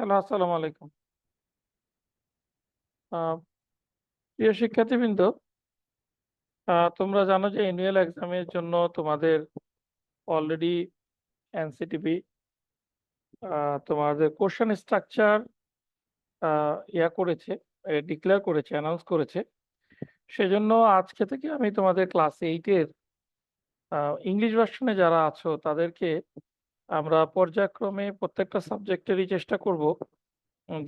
Hello, আসসালামু আলাইকুম। আ প্রিয় শিক্ষার্থীবৃন্দ, তোমরা জানো যে অ্যানুয়াল এক্সামের জন্য তোমাদের অলরেডি এনসিটিবি আ তোমাদের কোয়েশ্চেন স্ট্রাকচার আ করেছে, ডিক্লেয়ার করেছে, অ্যানাউন্স করেছে। সেজন্য আজকে থেকে আমি তোমাদের ক্লাস 8 এর আ ইংলিশ ভার্সনে যারা আছো তাদেরকে আমরা পর্যায়ক্রমে প্রত্যেকটা সাবজেক্টেরই চেষ্টা করব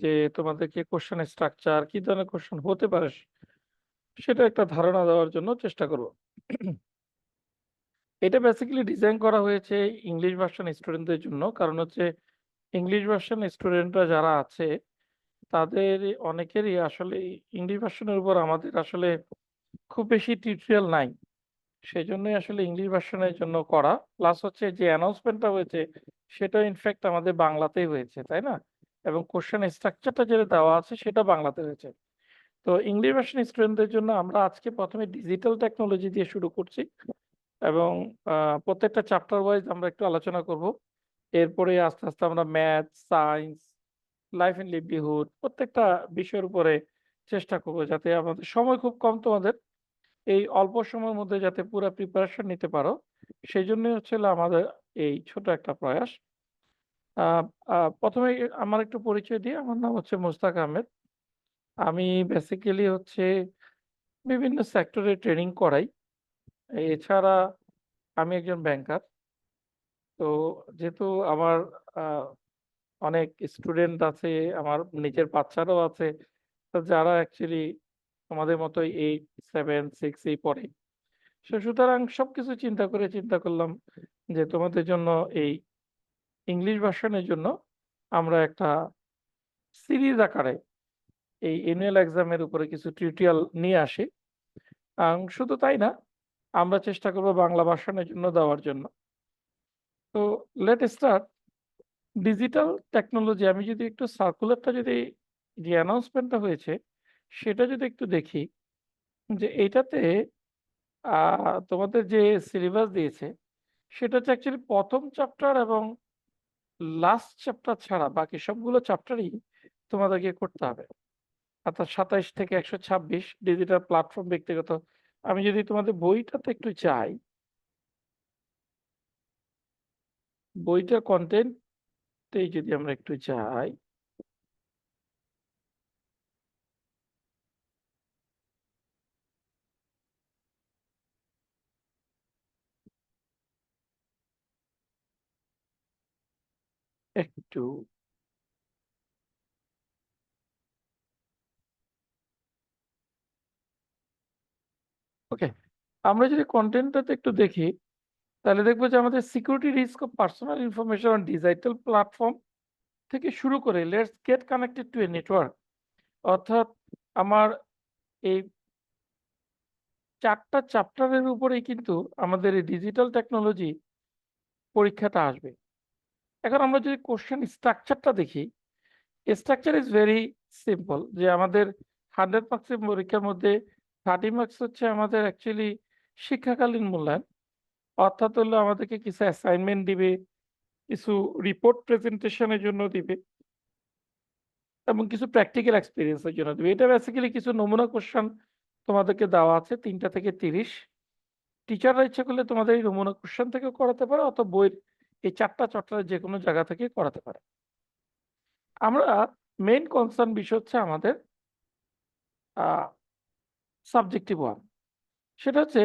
যে তোমাদেরকে কোয়েশ্চেন স্ট্রাকচার কি ধরনের কোয়েশ্চেন হতে পারে সেটা একটা ধারণা দেওয়ার জন্য চেষ্টা করব। এটা বেসিক্যালি ডিজাইন করা হয়েছে ইংলিশ ভার্সন স্টুডেন্টদের জন্য। কারণ হচ্ছে ইংলিশ ভার্সন স্টুডেন্টরা যারা আছে, তাদের অনেকেরই আসলে ইংলিশ ভার্সনের উপর আমাদের আসলে খুব বেশি টিউটোরিয়াল নাই। সেজন্যই আসলে ইংলিশ ভার্সনের জন্য করা। প্লাস হচ্ছে যে অ্যানাউন্সমেন্টটা হয়েছে, সেটাও ইনফেক্ট আমাদের বাংলাতেই হয়েছে, তাই না? এবং কোয়েশ্চেন স্ট্রাকচারটা যেটা দেওয়া আছে, সেটা বাংলাতে হয়েছে। তো ইংলিশ ভার্সন স্টুডেন্টদের জন্য আমরা আজকে ১ম এ ডিজিটাল টেকনোলজি দিয়ে শুরু করছি। এবং আ প্রত্যেকটা চ্যাপ্টার ওয়াইজ আমরা একটু আলোচনা করব। এরপরে আস্তে, আস্তে আমরা math, science, life and livelihood প্রত্যেকটা বিষয়ের উপরে চেষ্টা করব যাতে আমাদের সময় খুব কম তোমাদের। এই অল্প সময়ের মধ্যে যাতে পুরা প্রিপারেশন নিতে পারো, সেজন্যই হচ্ছে হলো আমাদের এই ছোট একটা প্রয়াস। আ আ ১ম এই আমার একটু পরিচয় দিই। আমার নাম হচ্ছে মোস্তাক আহমেদ। আমি বেসিক্যালি হচ্ছে বিভিন্ন সেক্টরে ট্রেনিং করাই। এছাড়া আমি একজন ব্যাংকার। তো যেহেতু আমার আ অনেক স্টুডেন্ট আছে, আমার নিজের বাচ্চারাও আছে। তো যারা অ্যাকচুয়ালি আমাদের মতোই 8, 7, 6 এই পড়ে। সুতরাং সবকিছু চিন্তা করলাম যে তোমাদের জন্য এই ইংলিশ ভার্সনের জন্য আমরা একটা সিরিজ আকারে এই অ্যানুয়াল এক্সামের উপরে কিছু টিউটোরিয়াল নিয়ে আসি। শুধু তাই না, আমরা চেষ্টা করব বাংলা ভার্সনের জন্য দেওয়ার জন্য। তো লেট স্টার্ট। ডিজিটাল টেকনোলজি আমি যদি একটু সার্কুলারটা যদি যে অ্যানাউন্সমেন্টটা হয়েছে, সেটা যদি একটু দেখি যে এইটাতে আ তোমাদের যে সিলেবাস দিয়েছে, সেটা হচ্ছে অ্যাকচুয়ালি ১ম চ্যাপ্টার এবং লাস্ট চ্যাপ্টার ছাড়া বাকি সবগুলো চ্যাপ্টারই তোমাদেরকে করতে হবে। অর্থাৎ ২৭ থেকে ১২৬ ডিজিটাল প্ল্যাটফর্ম ব্যক্তিগত। আমি যদি তোমাদের বইটাতে একটু যাই, বইটার কনটেন্টেই যদি আমরা একটু যাই, একটু ওকে। আমরা যদি কনটেন্টটাতে একটু দেখি, তাহলে দেখবো যে আমাদের security risk of personal information on digital platform থেকে শুরু করে let's get connected to A network. অর্থাৎ আমার এই ৪ টা চ্যাপ্টারের উপরেই কিন্তু আমাদের এই ডিজিটাল টেকনোলজি পরীক্ষাটা আসবে। এখন আমরা যদি কোশ্চেন স্ট্রাকচারটা দেখি, স্ট্রাকচার ইজ ভেরি সিম্পল যে আমাদের 100 মার্কসের পরীক্ষার মধ্যে 30 মার্কস হচ্ছে আমাদের অ্যাকচুয়ালি শিক্ষাকালীন মূল্যায়ন। অর্থাৎ হলো আমাদেরকে কিছু অ্যাসাইনমেন্ট দিবে, কিছু রিপোর্ট প্রেজেন্টেশন এর জন্য দিবে এবং কিছু প্র্যাকটিক্যাল এক্সপেরিয়েন্স এর জন্য দিবে। এটা বেসিক্যালি কিছু নমুনা কোয়েশ্চেন তোমাদেরকে দেওয়া আছে ৩ টা থেকে ৩০। টিচাররা ইচ্ছা করলে তোমাদের এই নমুনা কোয়েশ্চেন থেকেও করাতে পারে অথবা বইয়ের এই ৪ টা চ্যাপ্টারের যেকোনো জায়গা থেকে করাতে পারে। আমরা মেইন কনসার্ন বিষয় হচ্ছে আমাদের আ সাবজেক্টিভ 1। সেটা হচ্ছে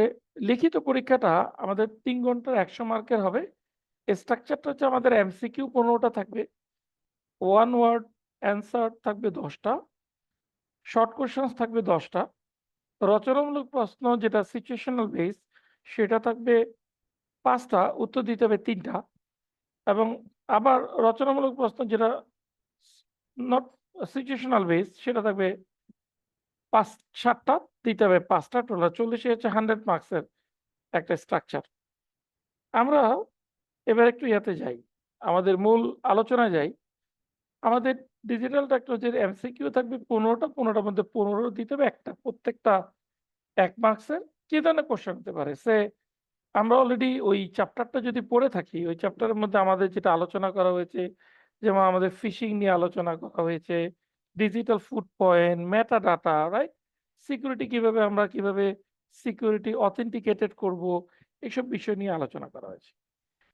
লিখিত পরীক্ষাটা আমাদের ৩ ঘন্টার ১০০ মার্কের হবে। স্ট্রাকচারটা হচ্ছে আমাদের এমসিকিউ ১৫ টা থাকবে। ওয়ান ওয়ার্ড অ্যান্সার থাকবে ১০ টা, শর্ট কোয়েশ্চেনস থাকবে ১০ টা, রচনামূলক প্রশ্ন যেটা সিচুয়েশনাল বেস সেটা থাকবে ৫ টা, উত্তর দিতে হবে ৩ টা এবং আবার রচনামূলক প্রশ্ন যেটা নট সিচুয়েশনাল বেস সেটা থাকবে ৫-৭ টা, দিতে হবে ৫ টা, টোটাল ৪০ হচ্ছে 100 মার্কসের একটা স্ট্রাকচার। আমরা এবার একটু ইয়াতে যাই, আমাদের মূল আলোচনায় যাই। আমাদের ডিজিটাল টেকনোলজির এমসিকিউ থাকবে ১৫ টা, ১৫ টার মধ্যে ১৫ দিতে হবে ১ টা। প্রত্যেকটা ১ মার্কসের কি ধরনের কোয়েশ্চেন হতে পারে? আমরা অলরেডি ওই চ্যাপ্টারটা যদি পড়ে থাকি, ওই চ্যাপ্টারের মধ্যে আমাদের যেটা আলোচনা করা হয়েছে যেমন আমাদের ফিশিং নিয়ে আলোচনা করা হয়েছে, digital foot point, meta data, right? Security কিভাবে সিকিউরিটি অথেন্টিকেটেড করব, এসব বিষয় নিয়ে আলোচনা করা হয়েছে।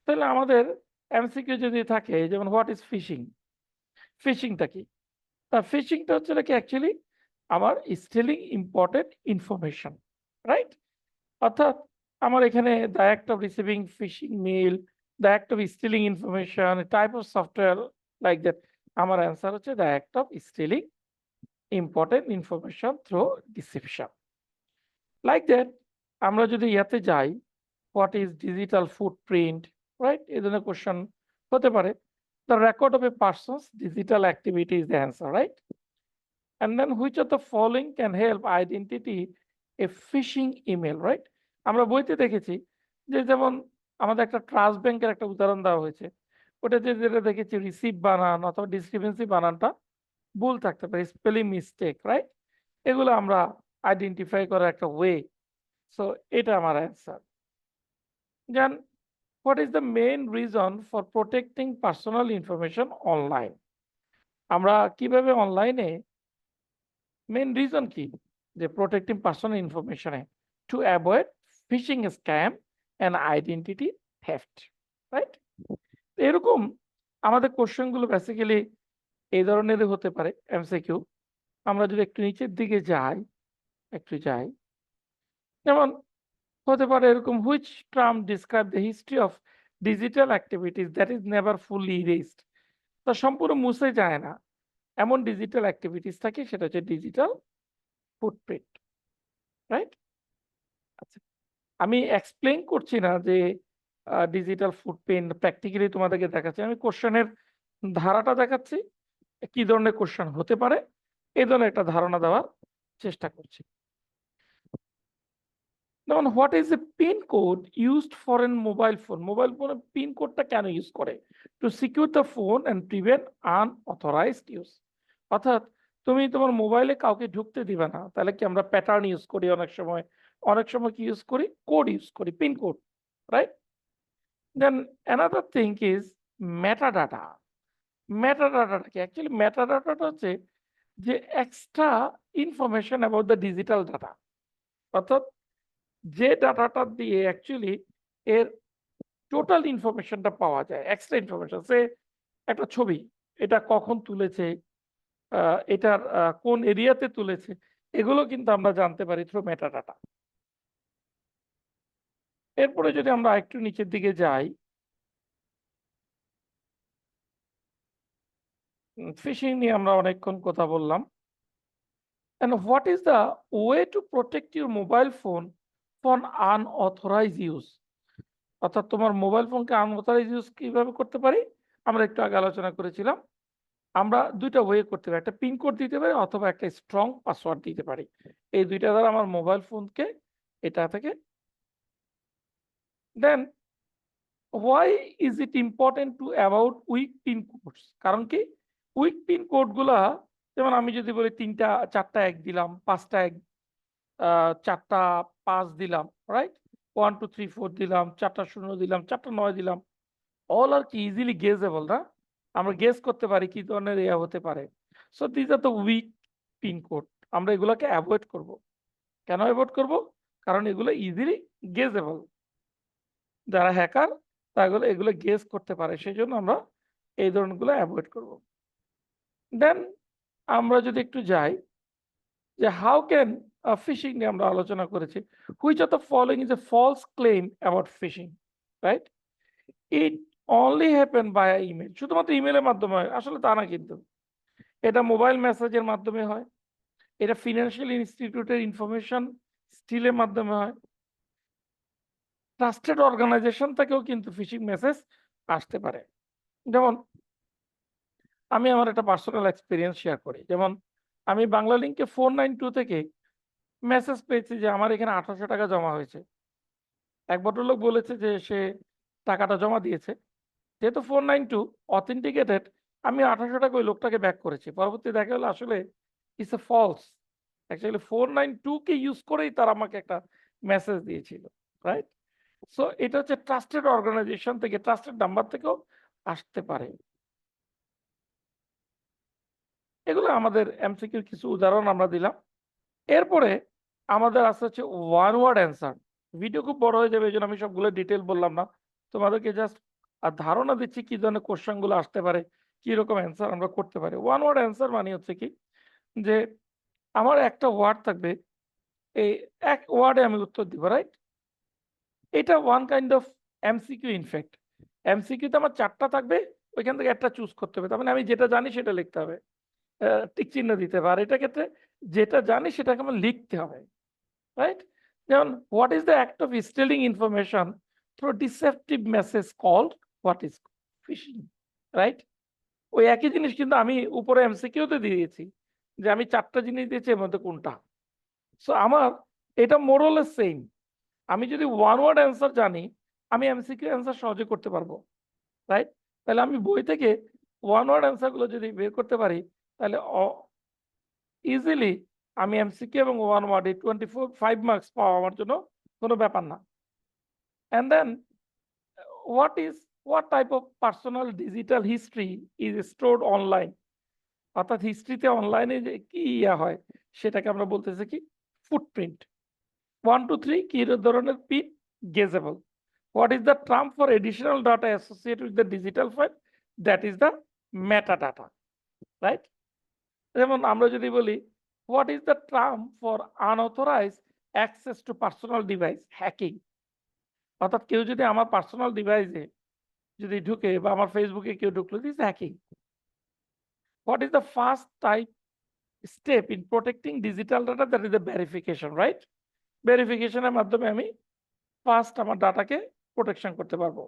তাহলে আমাদের এমসিকিউ যদি থাকে যেমন হোয়াট ইজ ফিশিং? ফিশিংটা কি? ফিশিংটা হচ্ছে নাকি অ্যাকচুয়ালি আমার স্টিলিং ইম্পোর্টেন্ট ইনফরমেশন, রাইট? অর্থাৎ আমার এখানে the act of receiving phishing mail, the act of stealing information, type of software like that. আমার অ্যান্সার হচ্ছে the act of stealing important information through deception. Like that আমরা যদি ইয়াতে যাই, what is digital footprint, right? এই ধরনের question হতে পারে। The record of a person's digital activity is the answer, right? And then which of the following can help identity a phishing email, right? আমরা বইতে দেখেছি যে যেমন আমাদের একটা ট্রাস্ট ব্যাংকের একটা উদাহরণ দেওয়া হয়েছে। ওটাতে যেটা দেখেছি রিসিভ বানান অথবা ডিসক্রিপেন্সি বানানটা ভুল থাকতে পারে, স্পেলিং মিস্টেক, রাইট? এগুলো আমরা আইডেন্টিফাই করার একটা ওয়ে। সো এটা আমার answer. Then what is the main reason for protecting personal information online? আমরা কিভাবে অনলাইনে মেইন রিজন কি যে প্রোটেক্টিং পার্সোনাল ইনফরমেশনে to avoid phishing scam and identity theft, right? এরকম আমাদের কোশ্চেনগুলো বেসিক্যালি এই ধরনেরই হতে পারে এমসিকিউ। আমরা যদি একটু নিচের দিকে যাই, যেমন হতে পারে এরকম which term describe the history of digital activities that is never fully erased? তা সম্পূর্ণ মুছে যায় না এমন ডিজিটাল অ্যাক্টিভিটিস থাকে, সেটা হচ্ছে ডিজিটাল ফুটপ্রিন্ট, রাইট? আচ্ছা, আমি এক্সপ্লেইন করছি না যে ডিজিটাল ফুটপ্রিন্ট প্র্যাকটিক্যালি তোমাদেরকে দেখাচ্ছি। আমি কোশ্চেনের ধারাটা দেখাচ্ছি, কি ধরনের কোশ্চেন হতে পারে এই ধরনের একটা ধারণা দেওয়ার চেষ্টা করছি। যেমন what is a pin code used for an mobile phone? Mobile ফোনে পিন কোডটা কেন ইউজ করে? To secure the phone and prevent unauthorized use. অর্থাৎ তুমি তোমার মোবাইলে কাউকে ঢুকতে দিবে না, তাহলে কি আমরা প্যাটার্ন ইউজ করি অনেক সময় কি ইউজ করি? কোড ইউজ করি, pin code, right? Then another thing is metadata. মেটাডাটাটা কি? অ্যাকচুয়ালি মেটাডাটাটা হচ্ছে যে extra information about the digital data. অর্থাৎ যে ডাটাটা দিয়ে অ্যাকচুয়ালি এর টোটাল ইনফরমেশনটা পাওয়া যায়, এক্সট্রা ইনফরমেশন। সে একটা ছবি, এটা কখন তুলেছে, এটার কোন এরিয়াতে তুলেছে, এগুলো কিন্তু আমরা জানতে পারি থ্রু মেটাডাটা। এরপরে যদি আমরা একটু নিচের দিকে যাই, ফিশিং নিয়ে আমরা অনেকক্ষণ কথা বললাম। And what is the way to protect your mobile phone from unauthorized use? অর্থাৎ তোমার মোবাইল ফোনকে আনঅথরাইজ ইউজ কিভাবে করতে পারি? আমরা একটু আগে আলোচনা করেছিলাম। আমরা ২ টা ওয়ে করতে পারি। একটা পিন কোড দিতে পারি অথবা একটা স্ট্রং পাসওয়ার্ড দিতে পারি। এই ২ টা দ্বারা আমার মোবাইল ফোনকে এটা থেকে then why is it important to avoid weak pin codes? কারণ কি? উইক পিন কোড গুলা যেমন আমি যদি বলি ৩ টা ৪ টা ১ দিলাম, ৫ টা ১ ৪ টা ৫ দিলাম, রাইট? 1 2 3 4 দিলাম, ৪ টা ০ দিলাম, ৪ টা ৯ দিলাম। অল আর কি ইজিলি গেসেবল না? আমরা গেস করতে পারি কি ধরনের ইয়া হতে পারে। So this are the weak pin code. আমরা এগুলাকে এভয়েড করব। কেন এভয়েড করব? কারণ এগুলো ইজিলি গেসেবল। যারা হ্যাকার তারা এগুলো গেস করতে পারে। সেজন্য আমরা এই ধরনগুলো এভয়েড করব। দেন আমরা যদি একটু যাই যে হাউ ক্যান ফিশিং নিয়ে আমরা আলোচনা করেছি। Which of the following is a false claim about phishing, right? It only happen via email. শুধুমাত্র ইমেইলের মাধ্যমে হয়। আসলে তা না কিন্তু। এটা মোবাইল মেসেজের মাধ্যমে হয়। এটা ফিন্যান্সিয়াল ইনস্টিটিউটের ইনফরমেশন স্টিলের মাধ্যমে হয়। ট্রাস্টেড অর্গানাইজেশন থেকেও কিন্তু ফিশিং মেসেজ আসতে পারে। যেমন আমি আমার একটা পার্সোনাল এক্সপেরিয়েন্স শেয়ার করি। যেমন আমি বাংলা লিংকে 492 থেকে মেসেজ পেয়েছি যে আমার এখানে ৳১৮০০ জমা হয়েছে। এক ভদ্রলোক বলেছে যে সে টাকাটা জমা দিয়েছে। যেহেতু 492 অথেন্টিকেটেড, আমি ৳১৮০০ ওই লোকটাকে ব্যাক করেছি। পরবর্তীতে দেখা গেল আসলে ইটস এ ফলস। অ্যাকচুয়ালি 492 কে ইউজ করেই তারা আমাকে একটা মেসেজ দিয়েছিল, রাইট? সো এটা হচ্ছে ট্রাস্টেড অর্গানাইজেশন থেকে, ট্রাস্টেড নাম্বার থেকেও আসতে পারে। এগুলো আমাদের এমসিকিউর কিছু উদাহরণ আমরা দিলাম। এরপরে আমাদের আছে হচ্ছে ওয়ান ওয়ার্ড অ্যান্সার। ভিডিও খুব বড় হয়ে যাবে, এজন্য আমি সবগুলো ডিটেইল বললাম না। তোমাদেরকে জাস্ট ধারণা দিচ্ছি কি ধরনের কোয়েশ্চেন গুলো আসতে পারে, কি রকম অ্যান্সার আমরা করতে পারি। ওয়ান ওয়ার্ড অ্যান্সার মানে হচ্ছে কি যে আমার একটা ওয়ার্ড থাকবে, এই এক ওয়ার্ডে আমি উত্তর দিব, রাইট? এটা one kind of MCQ in fact. এমসিকিউতে আমার ৪ টা থাকবে, ওইখান থেকে একটা চুজ করতে হবে। তার মানে আমি যেটা জানি সেটা লিখতে হবে। টিক চিহ্ন দিতে হবে। আর এটার ক্ষেত্রে যেটা জানি সেটাকে আমার লিখতে হবে। রাইট? যেমন what is the act of stealing information through deceptive message called what is phishing? Right? ওই একই জিনিস কিন্তু আমি উপরে এমসিকিউতে দিয়ে দিয়েছি যে আমি ৪ টা জিনিস দিয়েছি এর মধ্যে কোনটা। সো আমার এটা মোর অর লেস সেইম। আমি যদি ওয়ান ওয়ার্ড অ্যান্সার জানি, আমি এমসিকিউ অ্যান্সার সহজে করতে পারবো। রাইট? তাহলে আমি বই থেকে ওয়ান ওয়ার্ড অ্যান্সার গুলো যদি বের করতে পারি, তাহলে ইজিলি আমি এমসিকিউ এবং ওয়ান ওয়ার্ডে 5 মার্কস পাওয়া আমার জন্য কোনো ব্যাপার না। And then what type of personal digital history is stored online? অর্থাৎ হিস্ট্রিতে অনলাইনে যে কি হয় সেটাকে আমরা বলতেছি কি ফুটপ্রিন্ট। 1 to 3 কি ধরনের pin? গেজেবল। What is the term for additional data associated with the digital file? That is the metadata, right? যেমন আমরা যদি বলি what is the term for unauthorized access to personal device? Hacking. অর্থাৎ কেউ যদি আমার পার্সোনাল ডিভাইসে যদি ঢুকে বা আমার ফেসবুকে কেউ ঢুকলো, this hacking. What is the first type step in protecting digital data? That is the verification, right? ভেরিফিকেশনের মাধ্যমে আমি ফার্স্ট আমার ডাটাকে প্রোটেকশন করতে পারবো।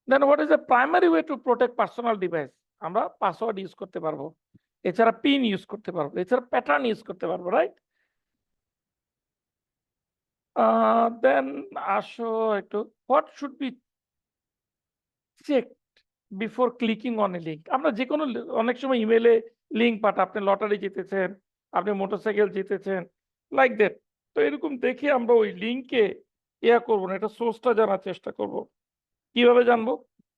Then what is the primary way to protect personal device? আমরা পাসওয়ার্ড ইউজ করতে পারবো, এছাড়া পিন ইউজ করতে পারবো, এছাড়া প্যাটার্ন ইউজ করতে পারবো, রাইট? দেন আসো একটু what should be check before clicking on a link? আমরা যেকোনো অনেক সময় ইমেইলে লিঙ্ক পাঠাই, আপনি লটারি জিতেছেন, আপনি মোটরসাইকেল জিতেছেন, লাইক দ্যাট। তো এরকম দেখে আমরা ওই লিঙ্কে করব না, এটা সোর্সটা জানার চেষ্টা করব। কিভাবে জানবো?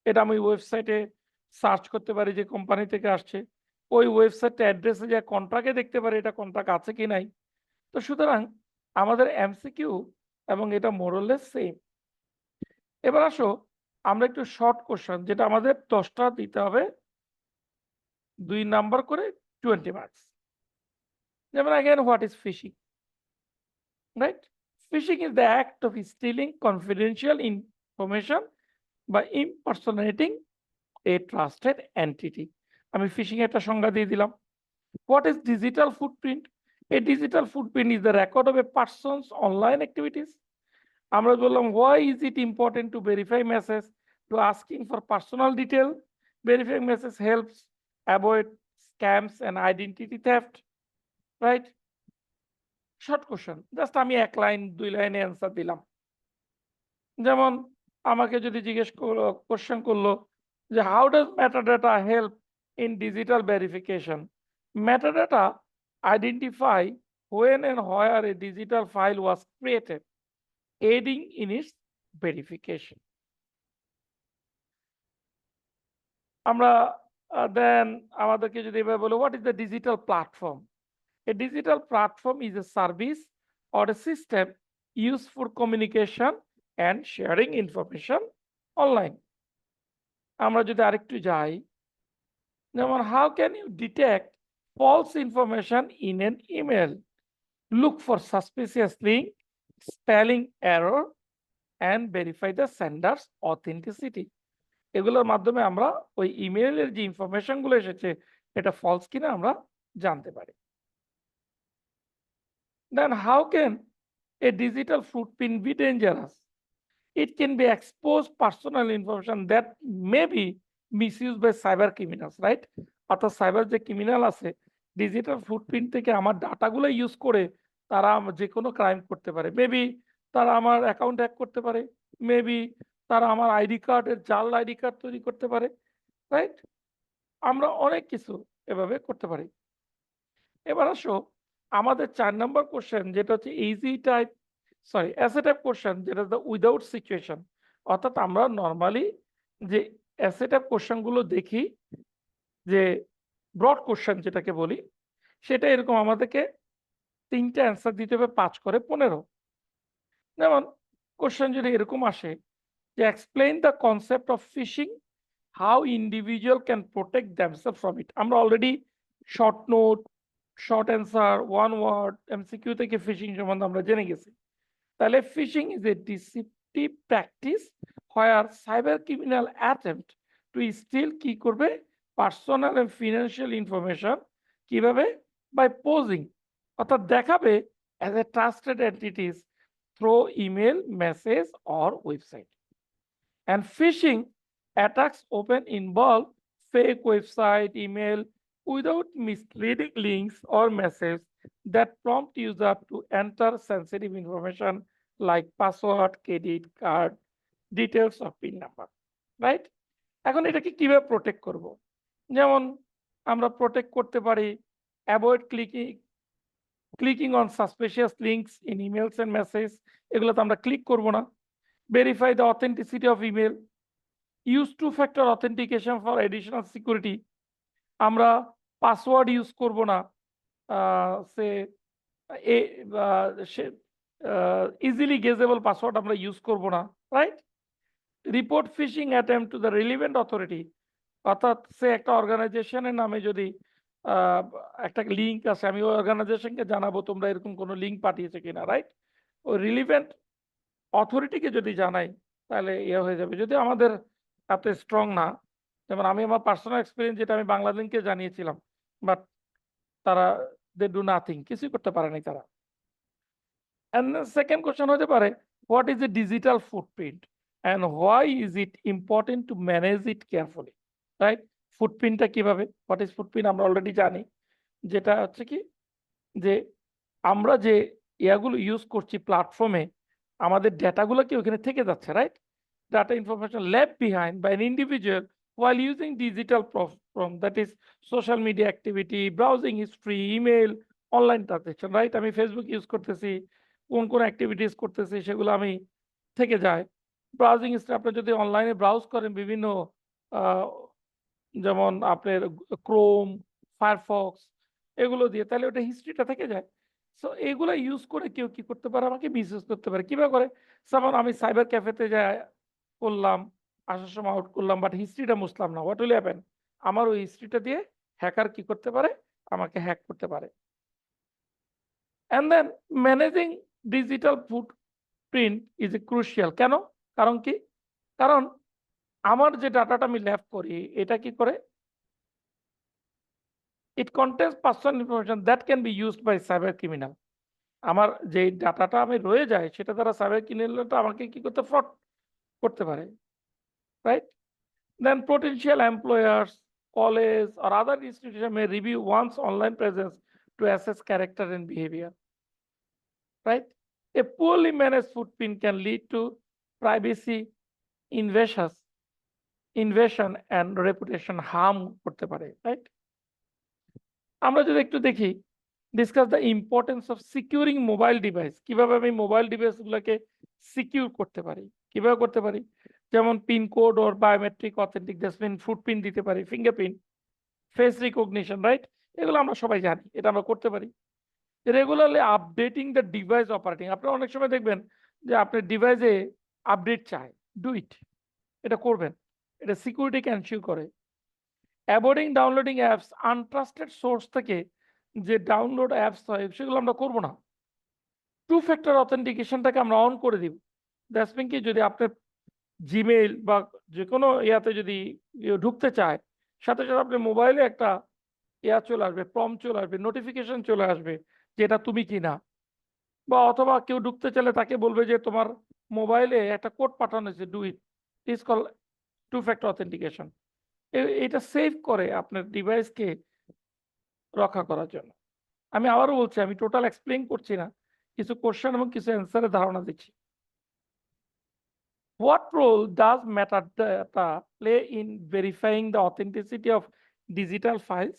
এটা আমি ওয়েবসাইটে সার্চ করতে পারি যে কোম্পানি থেকে আসছে। ওই ওয়েবসাইটটা অ্যাড্রেসে যেয়ে কন্ট্রাক্টে দেখতে পারি এটা কন্ট্রাক্ট আছে কি নাই। তো সুতরাং আমাদের এমসিকিউ এবং এটা মোর অর লেস সেম। এবার আসো আমরা একটু শর্ট কোয়েশ্চেন, যেটা আমাদের ১০ টা দিতে হবে, ২ নাম্বার করে 20 মার্কস। যেমন again what is phishing? Right? Phishing is the act of stealing confidential information by impersonating a trusted entity. আমি ফিশিং এর একটা সংজ্ঞা দিয়ে দিলাম। What is digital footprint? A digital footprint is the record of a person's online activities. আমরা বললাম why is it important to verify message to asking for personal detail? Verifying message helps avoid scams and identity theft, right? Short question, just আমি ১ line ২ লাইনে answer দিলাম। যেমন আমাকে যদি জিজ্ঞেস question করলো যে how does metadata help in digital verification? Metadata identify when and where a digital file was created, aiding in its verification. আমরা দেন আমাদেরকে যদি এভাবে বলো what is the digital platform? A digital platform is a service or a system used for communication and sharing information online. আমরা যদি আরেকটু যাই, যেমন how can you detect false information in an email? Look for suspicious link, spelling error and verify the sender's authenticity. এগুলোর মাধ্যমে আমরা ওই ইমেইলের যে ইনফরমেশন গুলো এসেছে এটা ফলস কিনা আমরা জানতে পারি। Then how can a digital footprint be dangerous? It can be exposed personal information that may be misused by cyber criminals, right? অর্থাৎ সাইবার যে ক্রিমিনাল আছে ডিজিটাল ফুটপ্রিন্ট থেকে আমার ডাটাগুলো ইউজ করে তারা যে কোনো ক্রাইম করতে পারে। মেবি তারা আমার অ্যাকাউন্ট হ্যাক করতে পারে, মেবি তারা আমার আইডি কার্ডের জাল আইডি কার্ড তৈরি করতে পারে, রাইট? আমরা অনেক কিছু এভাবে করতে পারি। এবার আসো আমাদের ৪ নম্বর কোশ্চেন, যেটা হচ্ছে অ্যাসে টাইপ কোশ্চেন, যেটা হচ্ছে উইদাউট সিচুয়েশন। অর্থাৎ আমরা নরমালি যে অ্যাসে টাইপ কোশ্চেন গুলো দেখি যে ব্রড কোশ্চেন যেটাকে বলি, সেটা এরকম আমাদেরকে ৩ টে অ্যান্সার দিতে হবে ৫ করে ১৫। যেমন কোশ্চেন যদি এরকম আসে যে explain the concept of phishing, how individual can protect themselves from it. আমরা already short note, short answer, one word, MCQ থেকে ফিশিং সম্বন্ধে আমরা জেনে গেছি। তাহলে phishing is a deceptive practice where cyber criminal attempt to steal কি করবে personal and financial information. কিভাবে? বাই পোজিং, অর্থাৎ দেখাবে as a trusted entities through email, message or website. And phishing attacks often involve fake website, email without misleading links or messages that prompt user to enter sensitive information like password, credit card, details of PIN number. Right? এখন এটাকে কিভাবে protect করব? যেমন আমরা protect করতে পারি avoid clicking on suspicious links in emails and message. এগুলোতে আমরা ক্লিক করব না। Verify the authenticity of email, use two factor authentication for additional security. আমরা পাসওয়ার্ড ইউজ করব না, সে ইজিলি গেজেবল পাসওয়ার্ড আমরা ইউজ করব না। Right? Report phishing attempt to the relevant authority, অর্থাৎ সে একটা অর্গানাইজেশনের নামে যদি একটা লিঙ্ক আছে, আমি ওই অর্গানাইজেশনকে জানাবো তোমরা এরকম কোনো লিঙ্ক পাঠিয়েছে কিনা। রাইট? ওই রিলিভেন্ট অথরিটিকে যদি জানাই তাহলে ইয়ে হয়ে যাবে। যদি আমাদের এত স্ট্রং না, যেমন আমি আমার পার্সোনাল এক্সপেরিয়েন্স যেটা আমি বাংলালিংককে জানিয়েছিলাম, বাট তারা দে ডু নাথিং, কিছুই করতে পারেনি তারা। অ্যান্ড সেকেন্ড কোশ্চেন হতে পারে what is a digital footprint and why is it important to manage it carefully. Right? ফুটপ্রিন্টটা কিভাবে, হোয়াট ইজ ফুটপ্রিন্ট আমরা অলরেডি জানি, যেটা হচ্ছে কি যে আমরা যে ইয়াগুলো ইউজ করছি প্ল্যাটফর্মে, আমাদের ডেটাগুলো কি ওখানে থেকে যাচ্ছে। Right? Data information left behind by an individual while using digital platform, that is social media activity, browsing history, email, online transaction. Right? আমি ফেসবুক ইউজ করতেছি, কোন কোন অ্যাক্টিভিটিস করতেছি সেগুলো আমি থেকে যায়। ব্রাউজিং হিস্ট্রি, আপনি যদি অনলাইনে ব্রাউজ করেন বিভিন্ন আহ, যেমন আপনার ক্রোম, ফায়ারফক্স, এগুলো দিয়ে, তাহলে ওটা হিস্ট্রিটা থেকে যায়। সো এগুলো ইউজ করে কেউ কি করতে পারে, আমাকে মিসইউজ করতে পারে। কিভাবে করে? যেমন আমি সাইবার ক্যাফেতে যাই করলাম, আসার সময় আউট করলাম, বাট হিস্ট্রিটা মুছলাম না। What will happen? আমার ওই হিস্ট্রিটা দিয়ে হ্যাকার কি করতে পারে, আমাকে হ্যাক করতে পারে। And then managing digital footprint is a crucial. কেন? কারণ কি? কারণ আমার যে ডাটাটা আমি লেফট করি, এটা কি করে, it contains personal information that can be used by cyber criminal. আমার যে ডাটাটা আমি রয়ে যায় সেটা দ্বারা সাইবার ক্রিমিনালটা আমাকে কি করতে, ফ্রড করতে পারে। Right? Then potential employers, college, or other institution may review one's online presence to assess character and behavior. Right? A poorly managed footprint can lead to privacy invasion and reputation harm করতে পারে। Right? আমরা যদি একটু দেখি, discuss the importance of securing mobile device. কিভাবে আমি mobile ডিভাইসগুলোকে secure করতে পারি, কিভাবে করতে পারি? যেমন পিন কোড ওর বায়োমেট্রিক অথেন্টিক জাস্টমিন ফুটপ্রিন্ট দিতে পারি, ফিঙ্গারপ্রিন্ট, ফেস রিকগনিশন। রাইট? এগুলো আমরা সবাই জানি, এটা আমরা করতে পারি। Regularly updating the device operating, আপনারা অনেক সময় দেখবেন যে আপনার ডিভাইসে আপডেট চায়, ডু ইট, এটা করবেন, এটা সিকিউরিটিকে এনশিওর করে। Avoiding downloading apps, entrusted source থেকে যে ডাউনলোড অ্যাপস হয় সেগুলো আমরা করব না। টু ফ্যাক্টর অথেন্টিকেশনটাকে আমরা অন করে দিব। দ্যাটস মিন কি, যদি আপনার জিমেইল বা যে কোনো ইয়াতে যদি ঢুকতে চায়, সাথে সাথে আপনার মোবাইলে একটা ইয়া চলে আসবে, প্রম্পট চলে আসবে, নোটিফিকেশন চলে আসবে যে এটা তুমি কিনা। বা অথবা কেউ ঢুকতে চাইলে তাকে বলবে যে তোমার মোবাইলে একটা কোড পাঠানো হয়েছে, do it, is call two factor authentication. এটা সেভ করে আপনার ডিভাইসকে রক্ষা করার জন্য। আমি আবারও বলছি, আমি টোটাল এক্সপ্লেইন করছি না, কিছু কোশ্চেন এবং কিছু অ্যান্সারের ধারণা দিচ্ছি। What role does metadata play in verifying the authenticity of digital files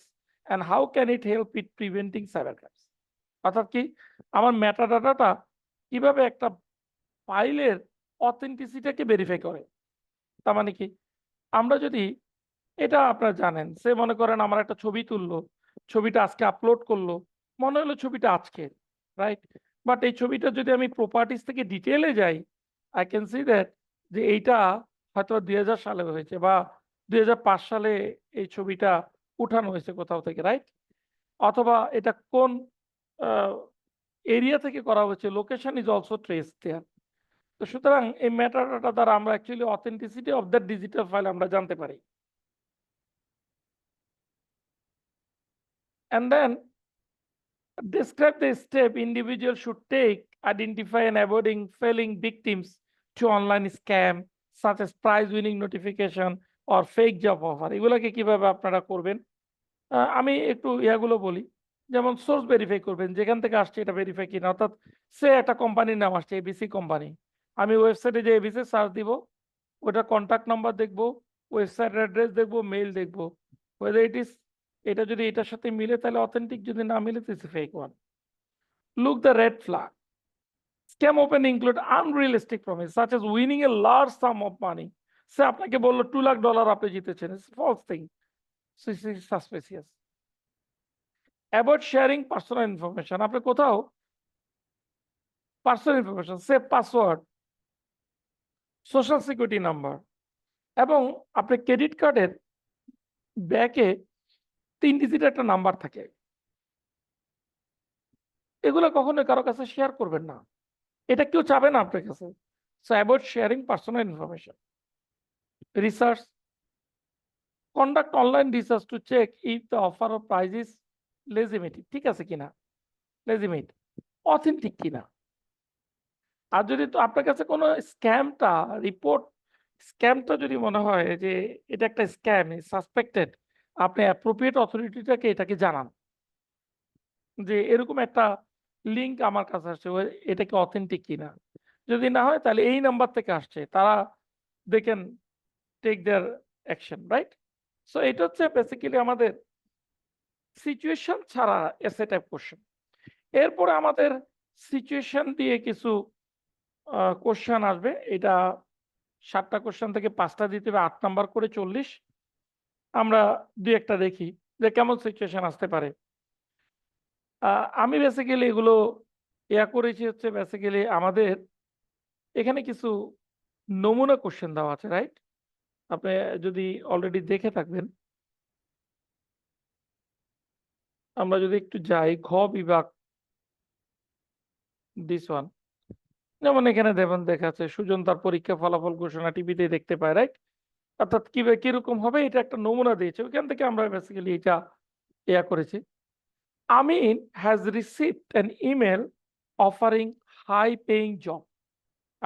and how can it help with preventing cybercrimes? অর্থাৎ কি, আমার মেটাডাটাটা কিভাবে একটা ফাইলের অথেন্টিসিটিকে ভেরিফাই করে। তার মানে কি, আমরা যদি এটা আপনারা জানেন। সে মনে করেন আমার একটা ছবি তুললো, ছবিটা আজকে আপলোড করলো। মনে হলো ছবিটা আজকের, রাইট? বাট এই ছবিটা যদি আমি প্রপার্টিজ থেকে ডিটেইলে যাই, I can see that যে এইটা হয়তোবা ২০০০ সালে হয়েছে বা ২০০৫ সালে এই ছবিটা উঠানো হয়েছে কোথাও থেকে, রাইট? অথবা এটা কোন আ এরিয়া থেকে করা হয়েছে, location is also traced there. তো সুতরাং এই মেটাডাটা দ্বারা আমরা actually authenticity of that digital file আমরা জানতে পারি। And then describe the step individual should take identify and avoiding falling victims to online scam such as prize winning notification or fake job offer এগুলাকে কিভাবে আপনারা করবেন। আমি একটু ইয়াগুলো বলি। যেমন সোর্স ভেরিফাই করবেন যেখান থেকে আসছে এটা ভেরিফাই কিনা, অর্থাৎ সে একটা কোম্পানির নাম আসছে এবিসি কোম্পানি, আমি ওয়েবসাইটে যে এবিসি সার্চ দিব, ওটা কন্ট্যাক্ট নাম্বার দেখবো, ওয়েবসাইট অ্যাড্রেস দেখবো, মেইল দেখবো, whether it is এটা যদি এটার সাথে মিলে তাহলে অথেন্টিক, যদি না মিলে this fake one. Look the red flag. Scam often include unrealistic promise such as winning a large sum of money. সে আপনাকে বলল $2 লাখ আপনি জিতেছেন। It's a false thing. So this is suspicious. Avoid sharing personal information. আপনি কোথাও personal information, save password, social security number এবং আপনি credit কার্ডের ব্যাকে ৩ ডিজিটের একটা নাম্বার থাকে। এগুলো কখনোই কারো কাছে শেয়ার করবেন না। এটা কেউ চাবে না আপনার কাছে। So avoid sharing personal information. Research. Conduct online research to check if the offer or price is legitimate, ঠিক আছে কিনা, legitimate, authentic কিনা। আর যদি তো আপনার কাছে কোনো স্ক্যামটা রিপোর্ট, স্ক্যামটা যদি মনে হয় যে এটা একটা স্ক্যাম, সাসপেক্টেড, আপনি অ্যাপ্রোপ্রিয়েট অথরিটিটাকে এটাকে জানান যে এরকম একটা লিঙ্ক আমার কাছে আসছে, এটা কি অথেন্টিক কিনা। যদি না হয় তাহলে এই নাম্বার থেকে আসছে, তারা দেখেন take their action, right? So এটা হচ্ছে বেসিক্যালি আমাদের সিচুয়েশন ছাড়া এসে টাইপ কোশ্চেন। এরপরে আমাদের সিচুয়েশন দিয়ে কিছু কোশ্চেন আসবে। এটা ৭টা কোশ্চেন থেকে ৫টা দিতে হবে, ৮ নাম্বার করে ৪০। আমরা ২-১ টা দেখি যে কেমন সিচুয়েশন আসতে পারে। আমি বেসিক্যালি এগুলো করেছি হচ্ছে বেসিক্যালি আমাদের এখানে কিছু নমুনা কোশ্চেন দেওয়া আছে, রাইট? আপনি যদি অলরেডি দেখে থাকবেন, আমরা যদি একটু যাই ঘ বিভাগ, দিস ওয়ান। যেমন এখানে দেখুন দেখা যাচ্ছে সুজন তার পরীক্ষা ফলাফল ঘোষণা টিভিতে দেখতে পায়, রাইট? অর্থাৎ কিরকম হবে এটা একটা নমুনা দিয়েছে। ওইখান থেকে আমরা বেসিক্যালি এটা করেছি। Amin has received an email offering high paying job.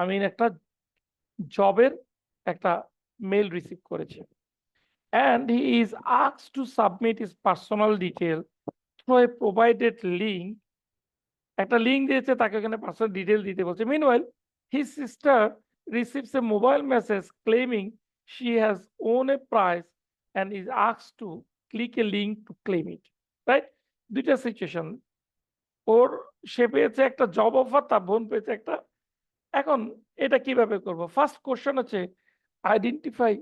Amin একটা জবের একটা মেইল রিসিভ করেছে। And he is asked to submit his personal detail through a provided link. একটা লিঙ্ক দিয়েছে, তাকে ওখানে পার্সোনাল ডিটেইল দিতে বলছে। Meanwhile his sister receives a mobile message claiming she has won a prize and is asked to click a link to claim it, right? দুইটা situation, ওর সে পেয়েছে একটা job offer, তার বোন পেয়েছে একটা। এখন এটা কিভাবে করব? ফার্স্ট কোশ্চেন হচ্ছে identify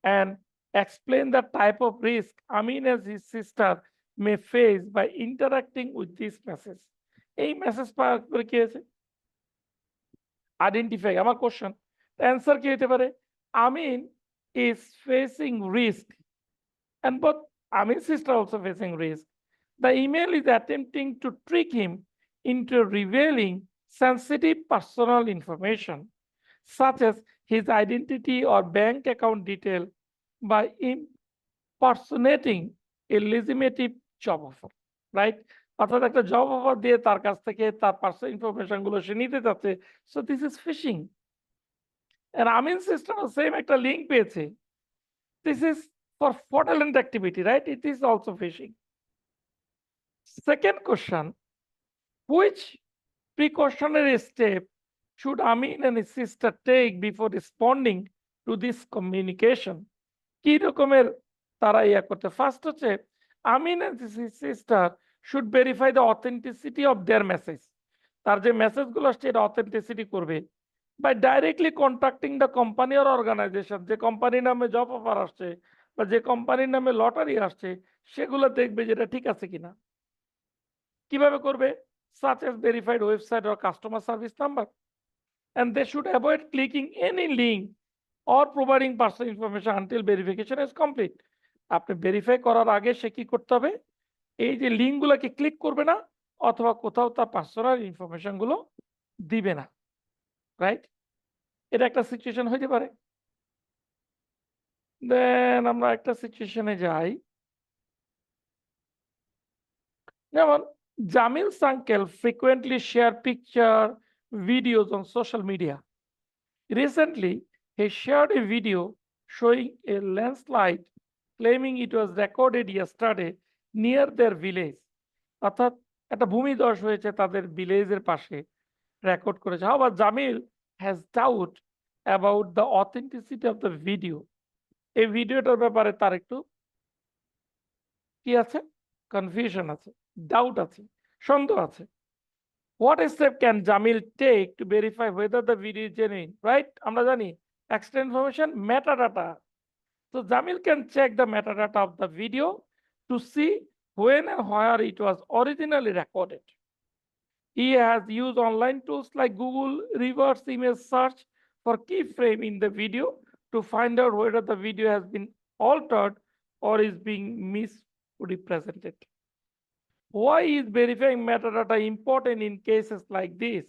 and explain the type of risk Amin as his sister may face by interacting with this message. এই মেসেজ পাওয়ার পরে কি হয়েছে? আইডেন্টিফাই আমার কোশ্চেন। অ্যান্সার কি হতে পারে? আমিন is facing risk and both Amin's sister also facing risk. The email is attempting to trick him into revealing sensitive personal information such as his identity or bank account detail by impersonating a legitimate job offer, right? অর্থাৎ একটা job offer দিয়ে তার কাছ থেকে তার personal information গুলো সে নিতে চাচ্ছে। So this is phishing. আর আমিন সিস্টেমও সেম একটা লিঙ্ক পেয়েছে। This is for fraudulent activity, right? It is also phishing. Second question, which precautionary step should Amin and his sister take before responding to this communication? কি রকমের তারা করতে? First হচ্ছে আমিন and his sister should verify the authenticity of their message. তার যে মেসেজগুলো আসছে এটা অথেন্টিসিটি করবে by directly contacting the company or organization। যে কোম্পানি নামে জব অফার আসছে বা যে কোম্পানির নামে লটারি আসছে সেগুলো দেখবে যেটা ঠিক আছে কিনা। কিভাবে করবে? such as verified website or customer service number, and they should avoid clicking any link or providing personal information until verification is complete. আপনি ভেরিফাই করার আগে সে কি করতে হবে? এই যে লিঙ্ক গুলাকে ক্লিক করবে না অথবা কোথাও তার পার্সোনাল ইনফরমেশন গুলো দিবে না। রাইট? এটা একটা সিচুয়েশন হইতে পারে। দেন আমরা একটা সিচুয়েশনে যাই। যেমন Jamil's uncle frequently share picture, videos on social media. Recently, he shared a video showing a landslide, claiming it was recorded yesterday near their village. অর্থাৎ একটা ভূমিধস হয়েছে তাদের ভিলেজের পাশে রেকর্ড করেছে। However, Jamil has doubt about the authenticity of the video. এই ভিডিওটার ব্যাপারে তার একটু কি আছে? কনফিউশন আছে, ডাউট আছে, সন্দেহ আছে। What step can Jamil take to verify whether the video is genuine? Right? আমরা জানি extra information metadata. So Jamil can check the metadata of the video to see when and where it was originally recorded. He has used online tools like Google reverse image search for keyframe in the video to find out whether the video has been altered or is being misrepresented. Why is verifying metadata important in cases like this?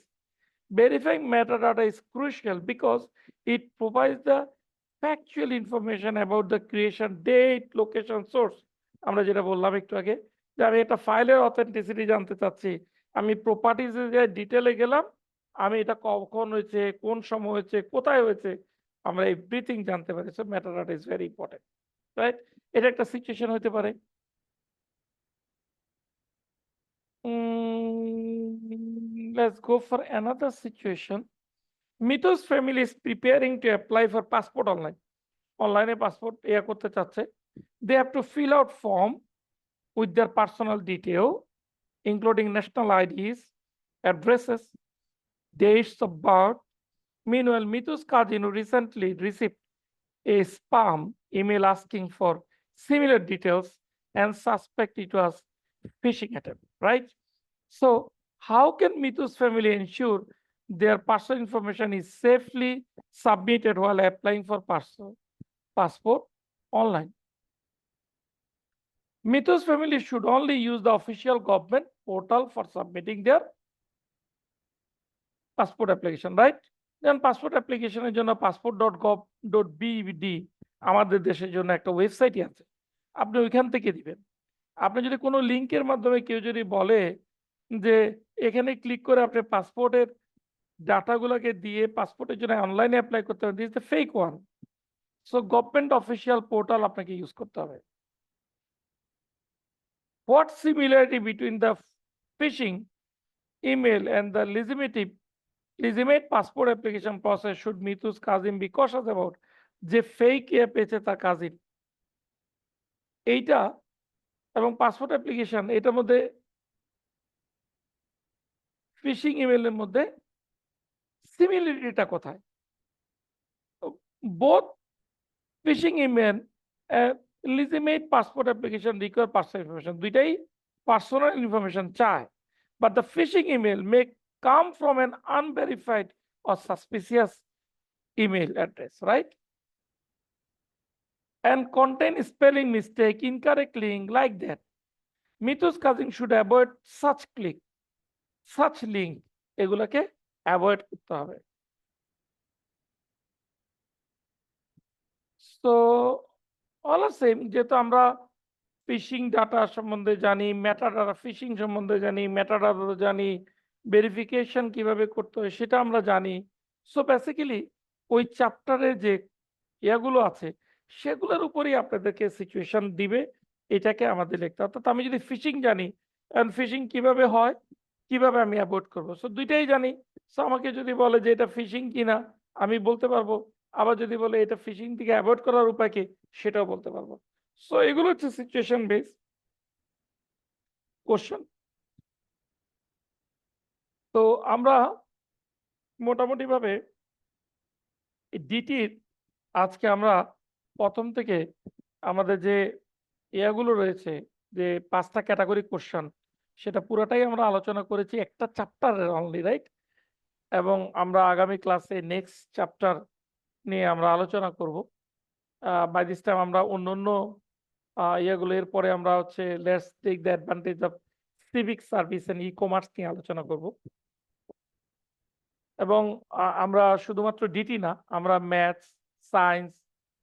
Verifying metadata is crucial because it provides the factual information about the creation date, location, source. আমরা যেটা বললাম একটু আগে যে আমি একটা ফাইলের authenticity জানতে চাচ্ছি, আমি প্রপার্টিজে যে ডিটেলে গেলাম, আমি এটা কখন হয়েছে, কোন সময় হয়েছে, কোথায় হয়েছে, আমরা এভরিথিং জানতে পারি। So metadata is very important, right? এটা একটা সিচুয়েশন হতে পারে। Let's go for another situation. Mitu's family is preparing to apply for passport online. Online passport করতে চাচ্ছে। They have to fill out form with their personal detail, including national IDs, addresses, dates of birth. Meanwhile, Mitu's cousin recently received a spam email asking for similar details and suspect it was phishing attempt, right? So how can Mitu's family ensure their personal information is safely submitted while applying for passport online? Mitu's family should only use the official government portal for submitting their passport application, right? Then passport application এর জন্য passport.gov.bd আমাদের দেশের জন্য একটা ওয়েবসাইটই আছে। আপনি ওইখান থেকে দিবেন। আপনি যদি কোনো লিঙ্কের মাধ্যমে কেউ যদি বলে যে এখানে ক্লিক করে আপনি পাসপোর্টের ডাটাগুলোকে দিয়ে পাসপোর্টের জন্য অনলাইনে এপ্লাই করতে হবে, this is the fake one. So government official portal আপনাকে ইউজ করতে হবে। What similarity between the phishing email and the legitimate passport application process should Mitu's cousin be cautious about? যে ফেক পেয়েছে তার কাজিন, এইটা এবং পাসপোর্ট অ্যাপ্লিকেশন এটার মধ্যে ফিশিং ইমেলের মধ্যে সিমিলারিটিটা কোথায়? Both phishing email and legitimate passport application require personal information. দুইটাই পার্সোনাল ইনফরমেশন চায়, but the phishing email may come from an unverified or suspicious email address, right? And contain spelling mistake, incorrect link like that. Mitu's cousin should avoid such link এগুলোকে avoid করতে হবে। So all আর same, যেহেতু আমরা fishing data সম্বন্ধে জানি, metadata fishing সম্বন্ধে জানি, metadata জানি, ভেরিফিকেশন কিভাবে করতে হয় সেটা আমরা জানি। সো বেসিক্যালি ওই চ্যাপ্টারে যে ইয়াগুলো আছে সেগুলোর উপরেই আপনাদেরকে সিচুয়েশন দিবে, এটাকে আমাদের লিখতে হবে। অর্থাৎ আমি যদি ফিশিং জানি, ফিশিং কিভাবে হয়, কিভাবে আমি অ্যাভয়েড করবো, সো দুইটাই জানি। সো আমাকে যদি বলে যে এটা ফিশিং কিনা আমি বলতে পারবো, আবার যদি বলে এটা ফিশিং থেকে অ্যাভয়েড করার উপায় কি সেটাও বলতে পারবো। সো এগুলো হচ্ছে সিচুয়েশন বেস কোশ্চেন। তো আমরা মোটামুটি ভাবে ডিটির আজকে আমরা প্রথম থেকে আমাদের যে ইয়াগুলো রয়েছে যে ৫ টা ক্যাটেগরি কোয়েশ্চেন সেটা পুরাটাই আমরা আলোচনা করেছি একটা চ্যাপ্টারের অনলি রাইট? এবং আমরা আগামী ক্লাসে নেক্সট চ্যাপ্টার নিয়ে আমরা আলোচনা করব। বাই দিস টাইম আমরা অন্যান্য ইয়েগুলো এরপরে আমরা হচ্ছে let's take the advantage of civic service and e-commerce নিয়ে আলোচনা করব। এবং আমরা শুধুমাত্র ডিটি না, আমরা maths, science,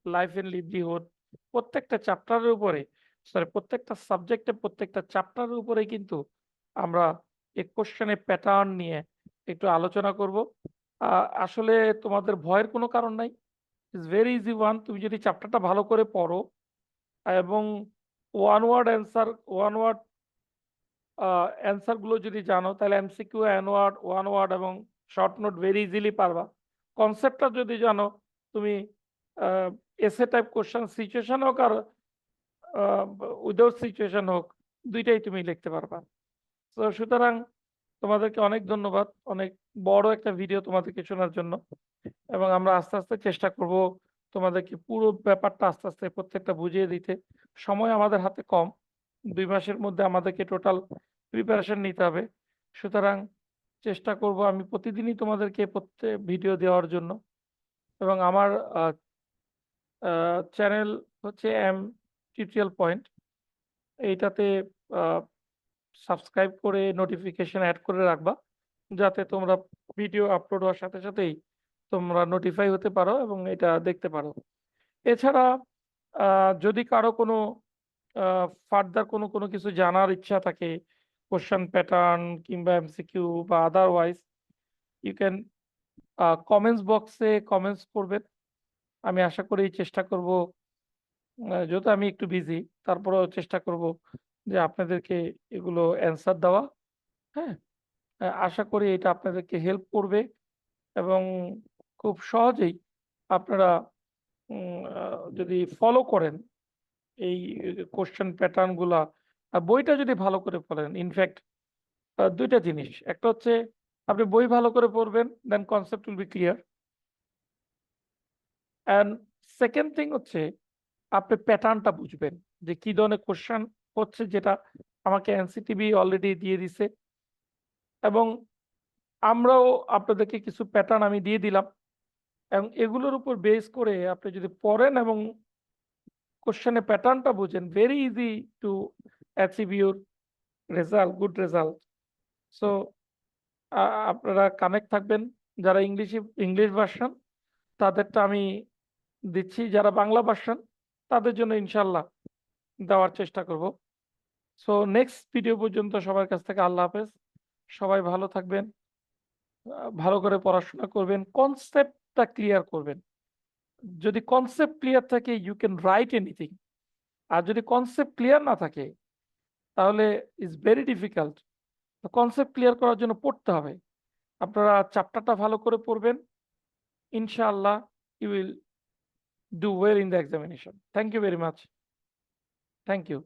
life and livelihood প্রত্যেকটা চ্যাপ্টারের উপরে প্রত্যেকটা সাবজেক্টে প্রত্যেকটা চ্যাপ্টারের উপরেই কিন্তু আমরা এই কোশ্চেনের প্যাটার্ন নিয়ে একটু আলোচনা করব। আসলে তোমাদের ভয়ের কোনো কারণ নাই। ইটস ভেরি ইজি ওয়ান তুমি যদি চ্যাপ্টারটা ভালো করে পড়ো এবং ওয়ান ওয়ার্ড অ্যান্সার গুলো যদি জানো তাহলে এমসিকিউ, ওয়ার্ড, ওয়ান ওয়ার্ড এবং শর্ট নোট ভেরি ইজিলি পারবা। কনসেপ্টটা যদি জানো তুমি আ এসে টাইপ কোয়েশ্চেন সিচুয়েশন হোক আর আ উইথআউট সিচুয়েশন হোক ২ টাই তুমি লিখতে পারবা। তো সুতরাং তোমাদেরকে অনেক ধন্যবাদ। অনেক বড় একটা ভিডিও তোমাদেরকে শোনার জন্য। এবং আমরা আস্তে, আস্তে চেষ্টা করব তোমাদেরকে পুরো ব্যাপারটা আস্তে, আস্তে প্রত্যেকটা বুঝিয়ে দিতে। সময় আমাদের হাতে কম। ২ মাসের মধ্যে আমাদেরকে টোটাল প্রিপারেশন নিতে হবে। সুতরাং চেষ্টা করব আমি প্রতিদিনই তোমাদেরকে ভিডিও দেওয়ার জন্য। এবং আমার আ আ চ্যানেল হচ্ছে টিউটোরিয়াল পয়েন্ট। এইটাতে আ সাবস্ক্রাইব করে নোটিফিকেশন এড করে রাখবা। যাতে তোমরা ভিডিও আপলোড হওয়ার সাথে সাথেই তোমরা নোটিফাই হতে পারো এবং এটা দেখতে পারো। এছাড়া আ যদি কারো কোনো আ ফার্দার কোনো কিছু জানার ইচ্ছা থাকে, কোয়েশ্চেন প্যাটার্ন কিংবা এমসিকিউ বা আদারওয়াইজ ইউ ক্যান কমেন্টস বক্সে কমেন্টস করবেন। আমি আশা করি চেষ্টা করব যেহেতু আমি একটু বিজি তারপরেও চেষ্টা করব যে আপনাদেরকে এগুলো অ্যান্সার দেওয়া। হ্যাঁ? আশা করি এটা আপনাদেরকে হেল্প করবে এবং খুব সহজেই আপনারা আ যদি ফলো করেন এই কোয়েশ্চেন প্যাটার্ন গুলা বইটা যদি ভালো করে পড়েন ইনফেক্ট ২ টা জিনিস। একটা হচ্ছে আপনি বই ভালো করে পড়বেন, then concept will be clear. And second thing হচ্ছে আপনি প্যাটার্নটা বুঝবেন যে কি ধরনের কোয়েশ্চেন হচ্ছে যেটা আমাকে এনসিটিবি অলরেডি দিয়ে দিছে এবং আমরাও আপনাদেরকে কিছু প্যাটার্ন আমি দিয়ে দিলাম এবং এগুলোর উপর বেস করে আপনি যদি পড়েন এবং কোয়েশ্চেনের প্যাটার্নটা বুঝেন very easy to achieve your good result. So আপনারা কানেক্ট থাকবেন। যারা ইংলিশ ভার্সন তাদেরটা আমি দিচ্ছি। যারা বাংলা ভার্সন তাদের জন্য ইনশাআল্লাহ দেওয়ার চেষ্টা করব। সো নেক্সট ভিডিও পর্যন্ত সবার কাছ থেকে আল্লাহ হাফেজ। সবাই ভালো থাকবেন। ভালো করে পড়াশোনা করবেন। কনসেপ্টটা ক্লিয়ার করবেন। যদি কনসেপ্ট ক্লিয়ার থাকে ইউ ক্যান রাইট এনিথিং। আর যদি কনসেপ্ট ক্লিয়ার না থাকে তাহলে it's very difficult. Concept clear করার জন্য পড়তে হবে। আপনারা চ্যাপ্টারটা ভালো করে পড়বেন। ইনশাআল্লাহ you will do well in the examination. Thank you very much. Thank you.